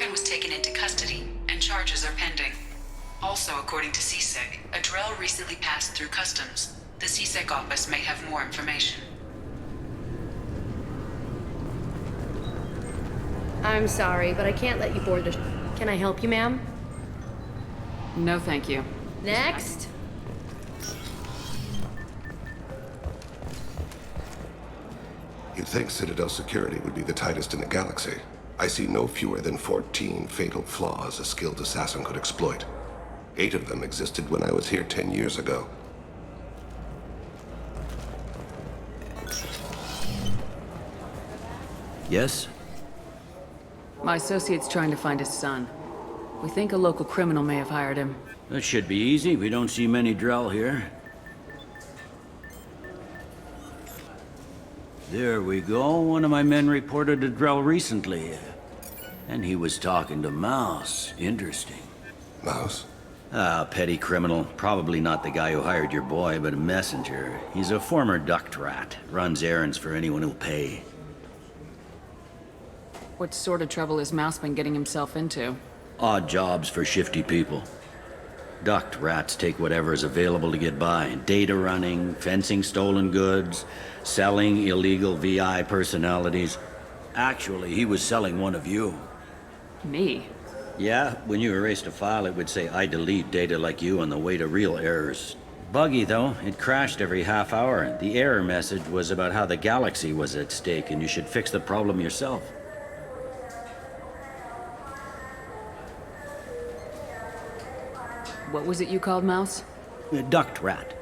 Morgan was taken into custody, and charges are pending. Also, according to CSEC, a drill recently passed through customs. The CSEC office may have more information. I'm sorry, but I can't let you board the... Can I help you, ma'am? No, thank you. Next! You'd think Citadel security would be the tightest in the galaxy. I see no fewer than 14 fatal flaws a skilled assassin could exploit. 8 of them existed when I was here 10 years ago. Yes? My associate's trying to find his son. We think a local criminal may have hired him. That should be easy. We don't see many Drell here. There we go. One of my men reported a Drell recently. And he was talking to Mouse. Interesting. Mouse? Ah, petty criminal. Probably not the guy who hired your boy, but a messenger. He's a former duct rat. Runs errands for anyone who'll pay. What sort of trouble has Mouse been getting himself into? Odd jobs for shifty people. Duct rats take whatever is available to get by. Data running, fencing stolen goods, selling illegal VI personalities. Actually, he was selling one of you. Me? Yeah, when you erased a file, it would say, I delete data like you on the way to real errors. Buggy, though. It crashed every half hour. The error message was about how the galaxy was at stake, and you should fix the problem yourself. What was it you called Mouse? A duct rat.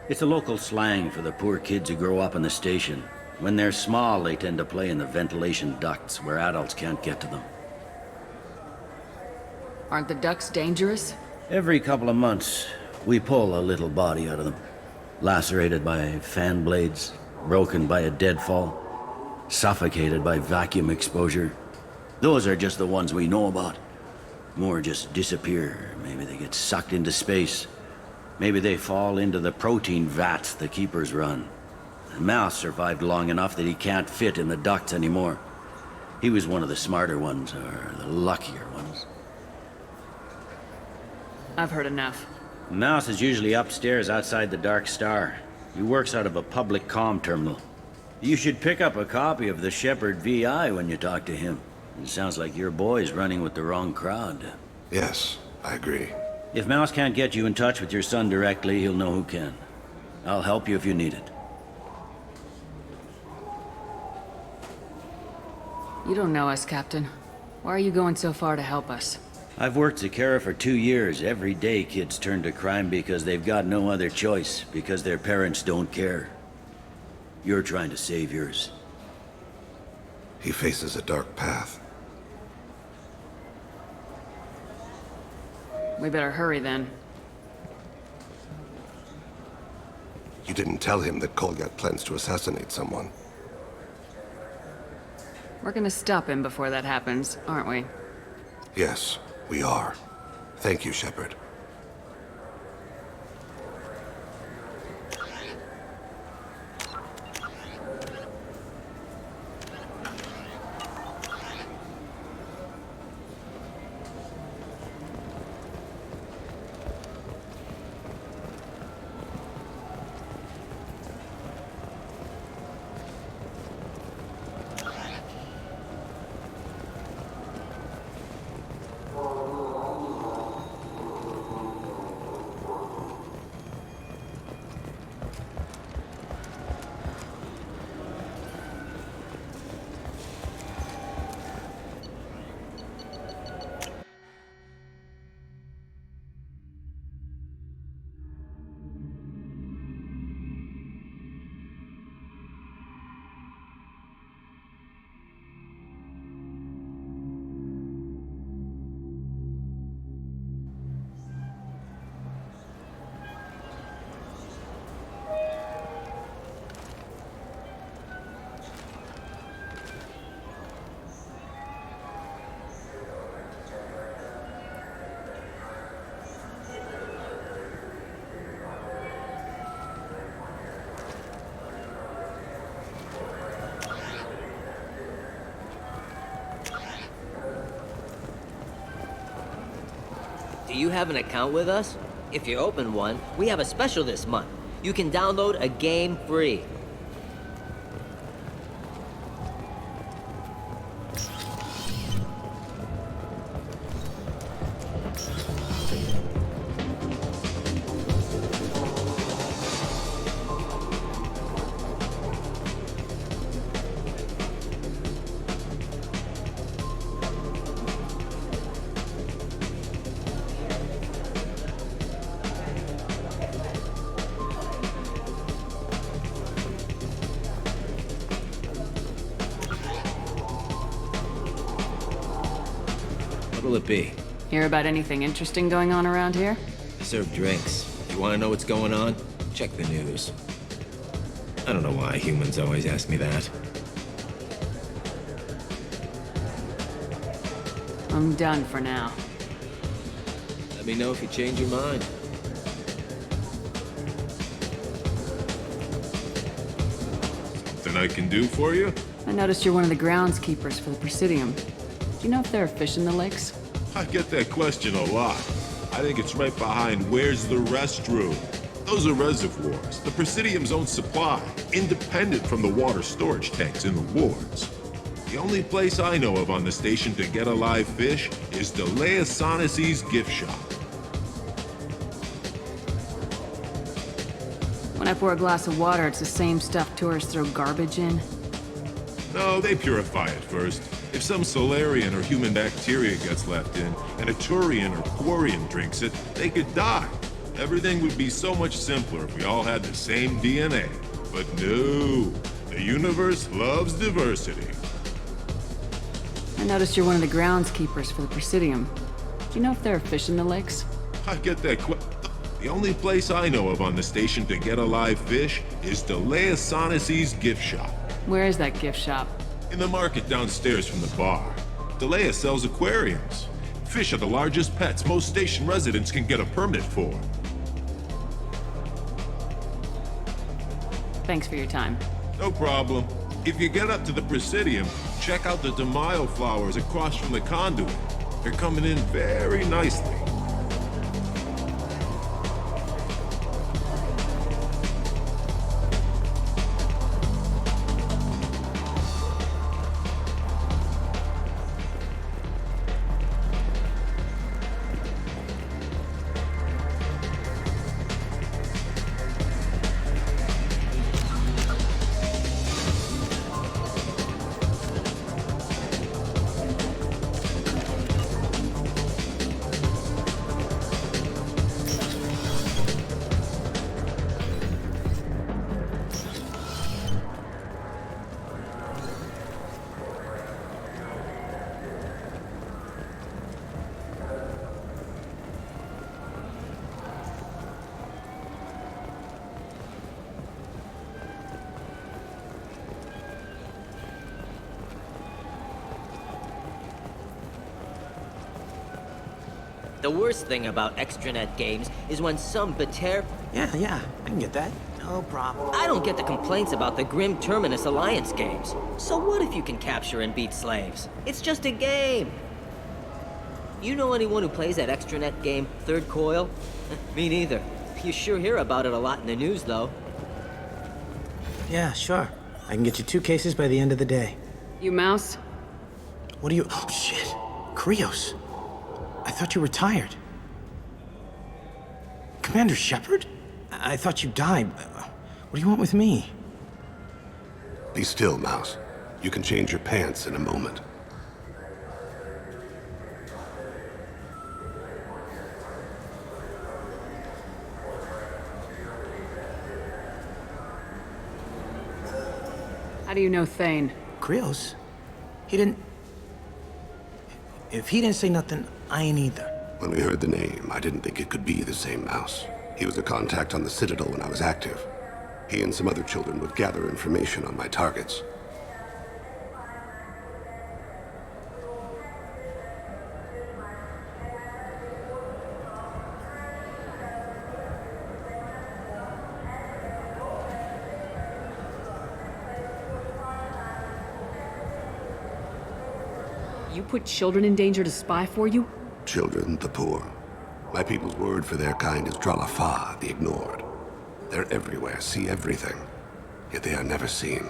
It's a local slang for the poor kids who grow up in the station. When they're small, they tend to play in the ventilation ducts where adults can't get to them. Aren't the ducks dangerous? Every couple of months, we pull a little body out of them. Lacerated by fan blades, broken by a deadfall, suffocated by vacuum exposure. Those are just the ones we know about. More just disappear. Maybe they get sucked into space. Maybe they fall into the protein vats the keepers run. The Mouse survived long enough that he can't fit in the ducts anymore. He was one of the smarter ones, or the luckier ones. I've heard enough. Mouse is usually upstairs outside the Dark Star. He works out of a public comm terminal. You should pick up a copy of the Shepherd VI when you talk to him. It sounds like your boy's running with the wrong crowd. Yes, I agree. If Mouse can't get you in touch with your son directly, he'll know who can. I'll help you if you need it. You don't know us, Captain. Why are you going so far to help us? I've worked Zakera for 2 years. Every day kids turn to crime because they've got no other choice, because their parents don't care. You're trying to save yours. He faces a dark path. We better hurry then. You didn't tell him that Kolgat plans to assassinate someone. We're gonna stop him before that happens, aren't we? Yes, we are. Thank you, Shepard. Do you have an account with us? If you open one, we have a special this month. You can download a game free. What'll it be? Hear about anything interesting going on around here? I serve drinks. You want to know what's going on? Check the news. I don't know why humans always ask me that. I'm done for now. Let me know if you change your mind. Something I can do for you? I noticed you're one of the groundskeepers for the Presidium. Do you know if there are fish in the lakes? I get that question a lot. I think it's right behind where's the restroom. Those are reservoirs, the Presidium's own supply, independent from the water storage tanks in the wards. The only place I know of on the station to get a live fish is Delea Sonesi's gift shop. When I pour a glass of water, it's the same stuff tourists throw garbage in. No, they purify it first. If some Solarian or human bacteria gets left in, and a Turian or Quarian drinks it, they could die. Everything would be so much simpler if we all had the same DNA. But no, the universe loves diversity. I noticed you're one of the groundskeepers for the Presidium. Do you know if there are fish in the lakes? I get that The only place I know of on the station to get a live fish is Delea Sonesi's gift shop. Where is that gift shop? In the market downstairs from the bar. Delea sells aquariums. Fish are the largest pets most station residents can get a permit for. Thanks for your time. No problem. If you get up to the Presidium, check out the DeMaio flowers across from the conduit. They're coming in very nicely. The worst thing about extranet games is when some Bater... Yeah, I can get that. No problem. I don't get the complaints about the Grim Terminus Alliance games. So what if you can capture and beat slaves? It's just a game. You know anyone who plays that extranet game, Third Coil? Me neither. You sure hear about it a lot in the news, though. Yeah, sure. I can get you 2 cases by the end of the day. You Mouse? What do you... Oh, shit. Krios. I thought you retired. Commander Shepard? I thought you died. What do you want with me? Be still, Mouse. You can change your pants in a moment. How do you know Thane? Krios? He didn't... If he didn't say nothing, I ain't either. When we heard the name, I didn't think it could be the same Mouse. He was a contact on the Citadel when I was active. He and some other children would gather information on my targets. You put children in danger to spy for you? Children, the poor. My people's word for their kind is Dralafa, the ignored. They're everywhere, see everything, yet they are never seen.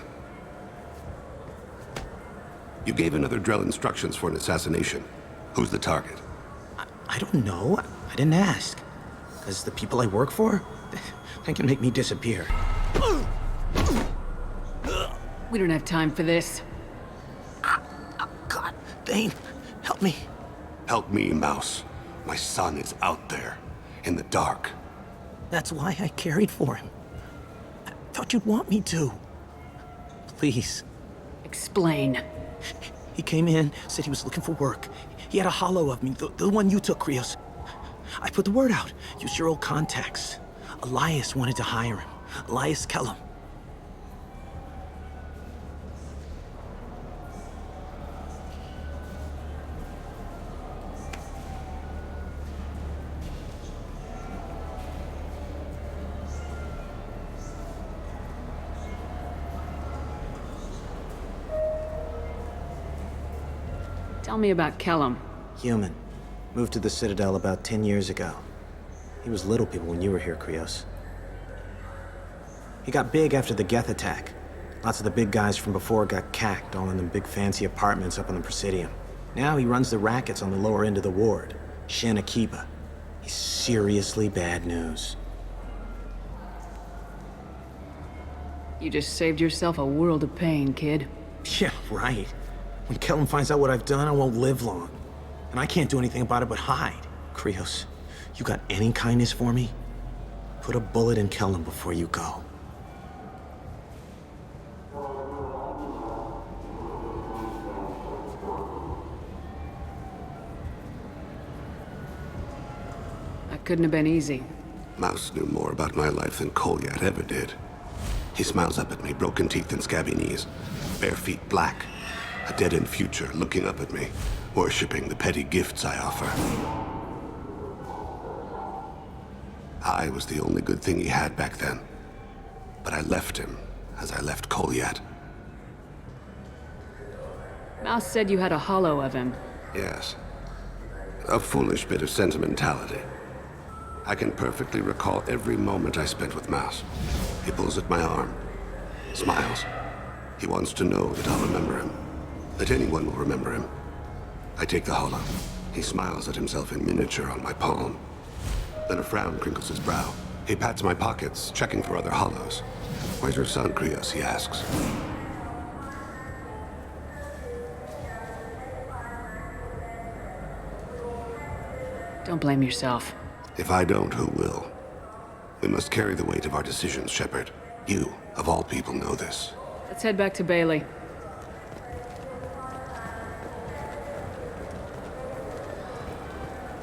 You gave another Drell instructions for an assassination. Who's the target? I don't know. I didn't ask. Because the people I work for, they can make me disappear. We don't have time for this. God, Thane, help me. Help me, Mouse. My son is out there, in the dark. That's why I carried for him. I thought you'd want me to. Please. Explain. He came in, said he was looking for work. He had a hollow of me, the one you took, Krios. I put the word out. Use your old contacts. Elias wanted to hire him. Elias Kellum. Tell me about Kellum. Human. Moved to the Citadel about 10 years ago. He was little people when you were here, Krios. He got big after the Geth attack. Lots of the big guys from before got cacked, all in them big fancy apartments up on the Presidium. Now he runs the rackets on the lower end of the ward, Shin Akiba. He's seriously bad news. You just saved yourself a world of pain, kid. Yeah, right. When Kellum finds out what I've done, I won't live long. And I can't do anything about it but hide. Krios, you got any kindness for me? Put a bullet in Kellum before you go. That couldn't have been easy. Mouse knew more about my life than Kolyat ever did. He smiles up at me, broken teeth and scabby knees, bare feet black, a dead-end future looking up at me, worshipping the petty gifts I offer. I was the only good thing he had back then, but I left him as I left Kolyat. Mouse said you had a hollow of him. Yes. A foolish bit of sentimentality. I can perfectly recall every moment I spent with Mouse. He pulls at my arm, smiles. He wants to know that I'll remember him, that anyone will remember him. I take the hollow. He smiles at himself in miniature on my palm. Then a frown crinkles his brow. He pats my pockets, checking for other hollows. Where's your son, Krios? He asks. Don't blame yourself. If I don't, who will? We must carry the weight of our decisions, Shepard. You, of all people, know this. Let's head back to Bailey.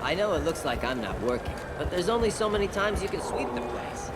I know it looks like I'm not working, but there's only so many times you can sweep the place.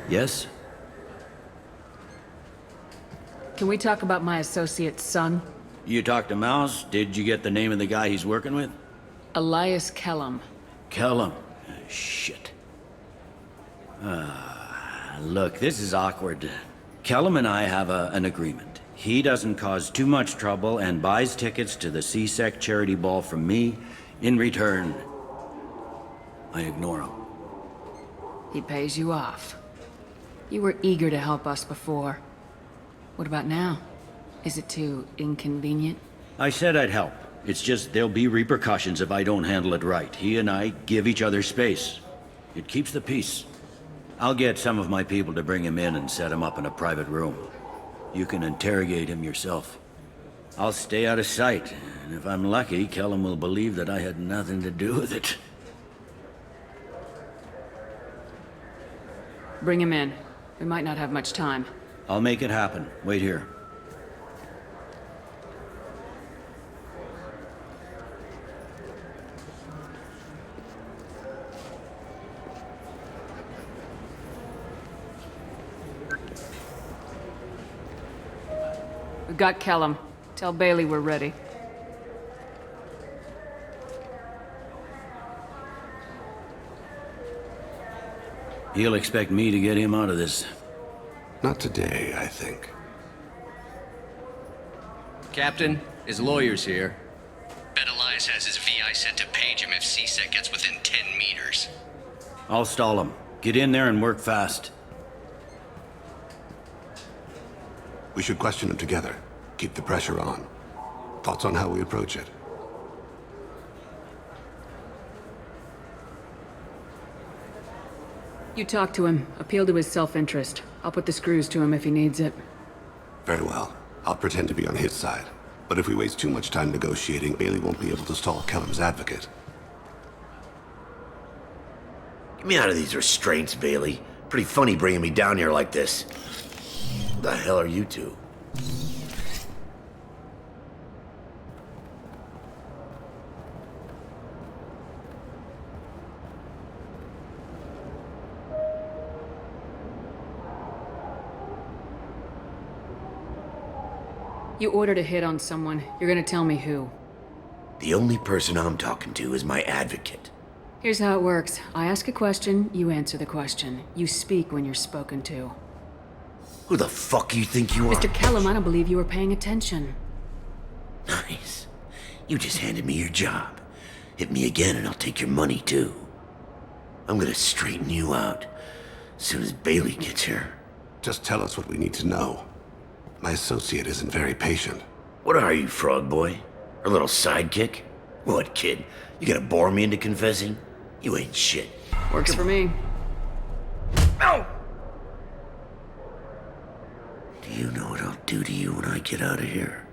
Yes? Can we talk about my associate's son? You talked to Mouse? Did you get the name of the guy he's working with? Elias Kellum. Kellum. Shit. Look, this is awkward. Kellum and I have an agreement. He doesn't cause too much trouble and buys tickets to the CSEC charity ball from me. In return, I ignore him. He pays you off. You were eager to help us before. What about now? Is it too inconvenient? I said I'd help. It's just there'll be repercussions if I don't handle it right. He and I give each other space. It keeps the peace. I'll get some of my people to bring him in and set him up in a private room. You can interrogate him yourself. I'll stay out of sight, and if I'm lucky, Kellum will believe that I had nothing to do with it. Bring him in. We might not have much time. I'll make it happen. Wait here. We've got Kellum. Tell Bailey we're ready. He'll expect me to get him out of this. Not today, I think. Captain, his lawyer's here. Bet Elias has his VI set to page him if CSEC gets within 10 meters. I'll stall him. Get in there and work fast. We should question him together. Keep the pressure on. Thoughts on how we approach it? You talk to him. Appeal to his self-interest. I'll put the screws to him if he needs it. Very well. I'll pretend to be on his side. But if we waste too much time negotiating, Bailey won't be able to stall Kellum's advocate. Get me out of these restraints, Bailey. Pretty funny bringing me down here like this. Who the hell are you two? You ordered a hit on someone. You're gonna tell me who. The only person I'm talking to is my advocate. Here's how it works. I ask a question, you answer the question. You speak when you're spoken to. Who the fuck you think you are? Mr. Kellum, I don't believe you were paying attention. Nice. You just handed me your job. Hit me again and I'll take your money too. I'm gonna straighten you out as soon as Bailey gets here. Just tell us what we need to know. My associate isn't very patient. What are you, frog boy? Our little sidekick? What, kid? You gonna bore me into confessing? You ain't shit. Works for me. Ow! Do you know what I'll do to you when I get out of here?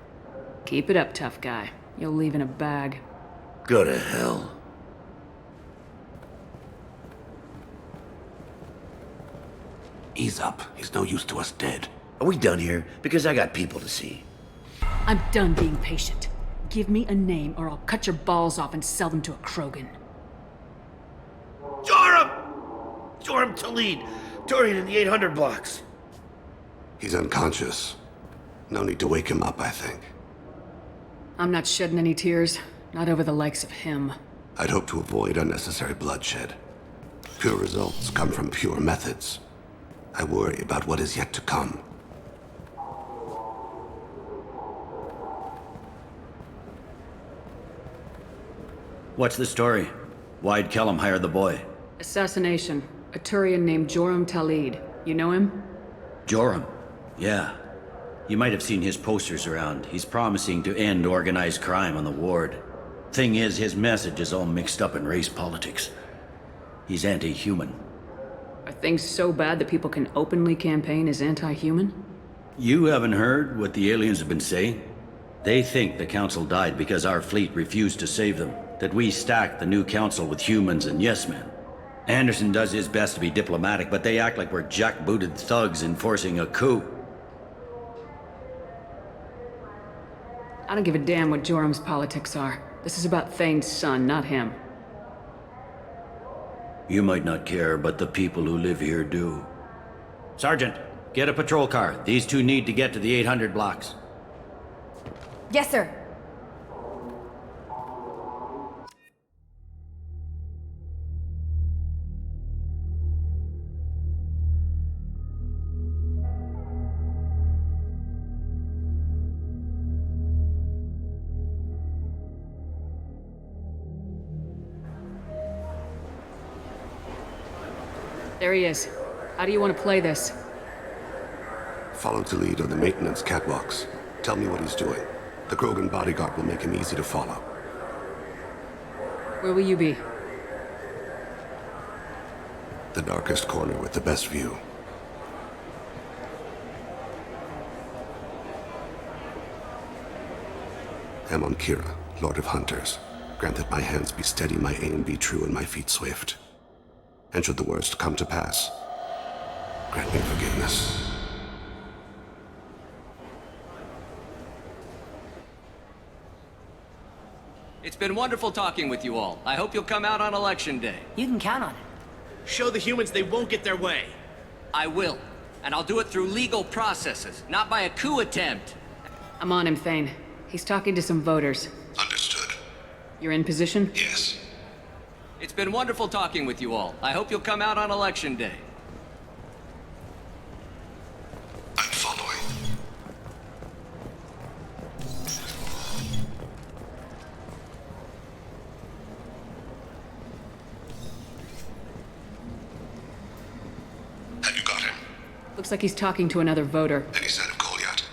Keep it up, tough guy. You'll leave in a bag. Go to hell. Ease up. He's no use to us dead. Are we done here? Because I got people to see. I'm done being patient. Give me a name or I'll cut your balls off and sell them to a Krogan. Joram! Joram Talid! Dorian in the 800 blocks. He's unconscious. No need to wake him up, I think. I'm not shedding any tears. Not over the likes of him. I'd hope to avoid unnecessary bloodshed. Pure results come from pure methods. I worry about what is yet to come. What's the story? Why'd Kellum hire the boy? Assassination. A Turian named Joram Talid. You know him? Joram? Yeah. You might have seen his posters around. He's promising to end organized crime on the ward. Thing is, his message is all mixed up in race politics. He's anti-human. Are things so bad that people can openly campaign as anti-human? You haven't heard what the aliens have been saying? They think the council died because our fleet refused to save them. That we stacked the new council with humans and yes-men. Anderson does his best to be diplomatic, but they act like we're jackbooted thugs enforcing a coup. I don't give a damn what Joram's politics are. This is about Thane's son, not him. You might not care, but the people who live here do. Sergeant, get a patrol car. These two need to get to the 800 blocks. Yes, sir. There he is. How do you want to play this? Follow to lead on the maintenance catwalks. Tell me what he's doing. The Krogan bodyguard will make him easy to follow. Where will you be? The darkest corner with the best view. Amon Kira, Lord of Hunters. Grant that my hands be steady, my aim be true, and my feet swift. And should the worst come to pass, grant me forgiveness. It's been wonderful talking with you all. I hope you'll come out on Election Day. You can count on it. Show the humans they won't get their way. I will. And I'll do it through legal processes, not by a coup attempt. I'm on him, Thane. He's talking to some voters. Understood. You're in position? Yes. It's been wonderful talking with you all. I hope you'll come out on Election Day. I'm following. Have you got him? Looks like he's talking to another voter. Any sign of Goliath?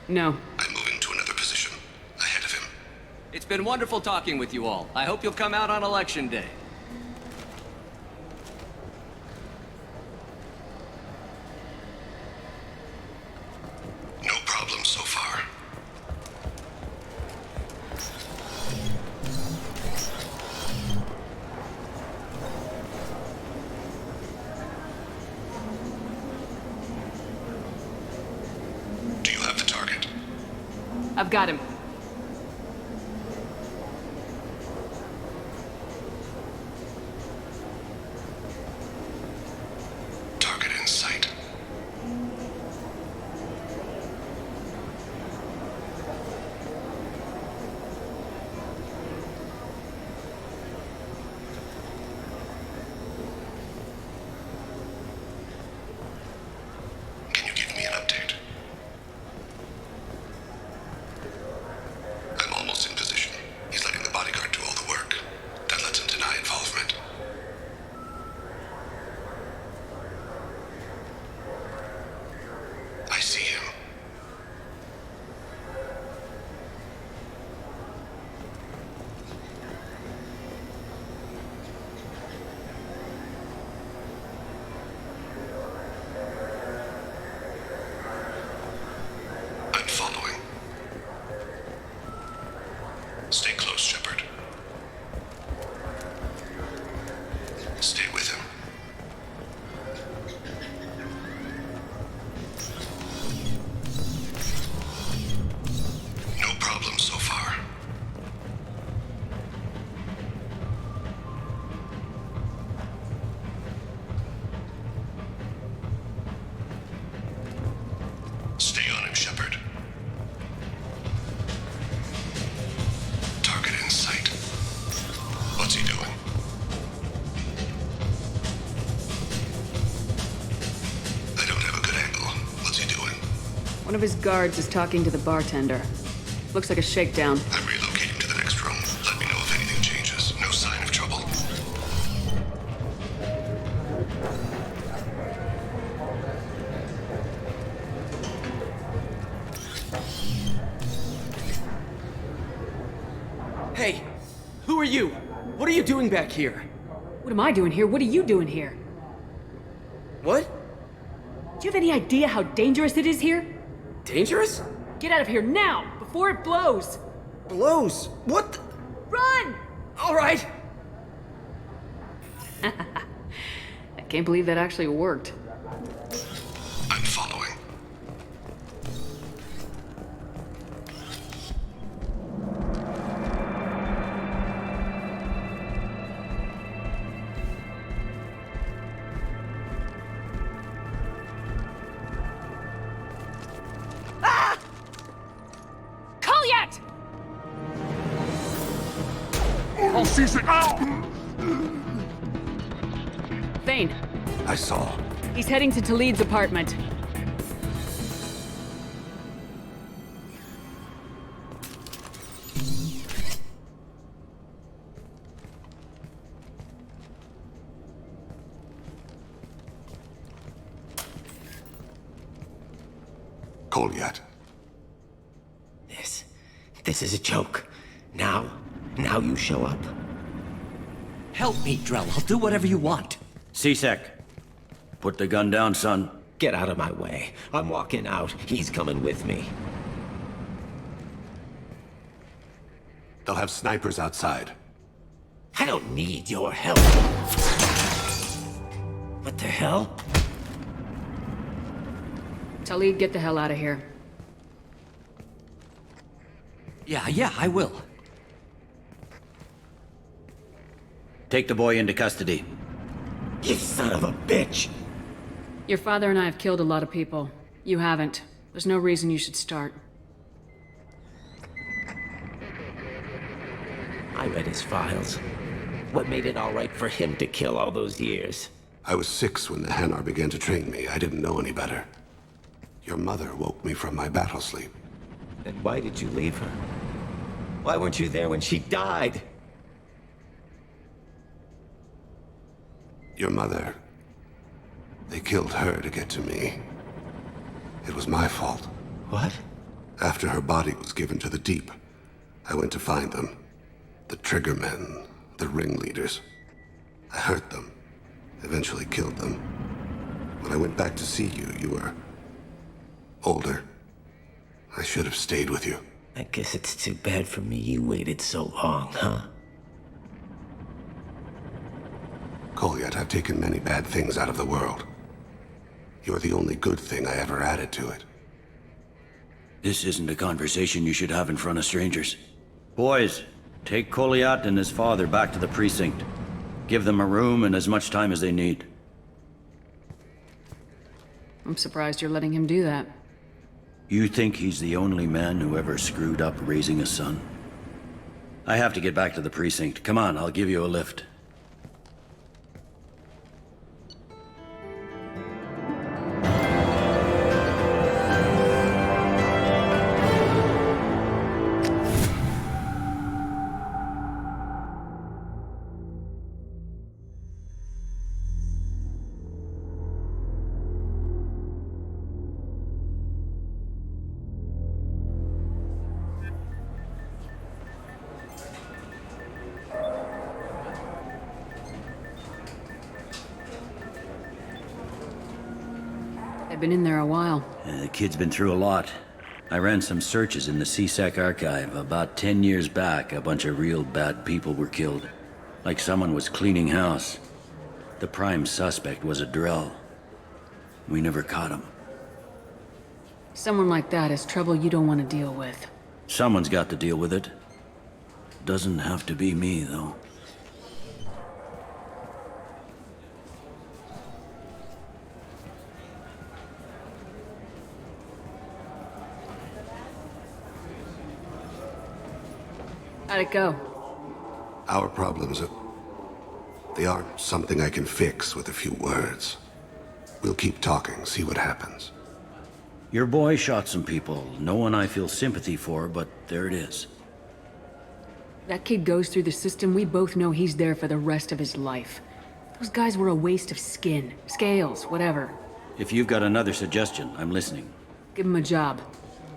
No. I'm moving to another position. Ahead of him. It's been wonderful talking with you all. I hope you'll come out on Election Day. No problem so far. Do you have the target? I've got him. Target in sight. Can you give me an update? I'm almost in position. He's letting the bodyguard do all the work. That lets him deny involvement. I see him. I'm following. Stay close, Shepard. Stay with him. No problem so far. Stay on him, Shepard. Target in sight. What's he doing? I don't have a good angle. What's he doing? One of his guards is talking to the bartender. Looks like a shakedown. I'm relocating to the next room. Let me know if anything changes. No sign of trouble. Hey, who are you? What are you doing back here? What am I doing here? What are you doing here? What? Do you have any idea how dangerous it is here? Dangerous? Get out of here now, before it blows! Blows? What the? Run! All right. I can't believe that actually worked. I'm following. call CSEC. Thane, I saw. he's heading to Talid's apartment. Kolyat. This is a joke. Now you show up. Help me, Drell. I'll do whatever you want. C-Sec, put the gun down, son. Get out of my way. I'm walking out. He's coming with me. They'll have snipers outside. I don't need your help. What the hell? Talid, get the hell out of here. Yeah, I will. Take the boy into custody. You son of a bitch! Your father and I have killed a lot of people. You haven't. There's no reason you should start. I read his files. What made it all right for him to kill all those years? I was 6 when the Hanar began to train me. I didn't know any better. Your mother woke me from my battle sleep. Then why did you leave her? Why weren't you there when she died? Your mother... They killed her to get to me. It was my fault. What? After her body was given to the Deep, I went to find them. The Triggermen, the ringleaders. I hurt them, eventually killed them. When I went back to see you, you were... older. I should have stayed with you. I guess it's too bad for me you waited so long, huh? Kolyat, I've taken many bad things out of the world. You're the only good thing I ever added to it. This isn't a conversation you should have in front of strangers. Boys, take Kolyat and his father back to the precinct. Give them a room and as much time as they need. I'm surprised you're letting him do that. You think he's the only man who ever screwed up raising a son? I have to get back to the precinct. Come on, I'll give you a lift. I've been in there a while. The kid's been through a lot. I ran some searches in the CSEC archive. About 10 years back, a bunch of real bad people were killed. Like someone was cleaning house. The prime suspect was a Drell. We never caught him. Someone like that is trouble you don't want to deal with. Someone's got to deal with it. Doesn't have to be me, though. How'd it go? Our problems are... They aren't something I can fix with a few words. We'll keep talking, see what happens. Your boy shot some people. No one I feel sympathy for, but there it is. That kid goes through the system, we both know he's there for the rest of his life. Those guys were a waste of skin, scales, whatever. If you've got another suggestion, I'm listening. Give him a job.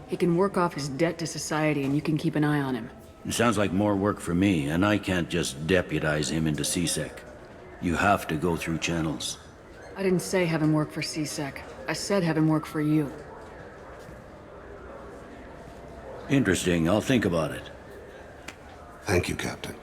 He can work off his debt to society and you can keep an eye on him. It sounds like more work for me, and I can't just deputize him into CSEC. You have to go through channels. I didn't say have him work for CSEC. I said have him work for you. Interesting. I'll think about it. Thank you, Captain.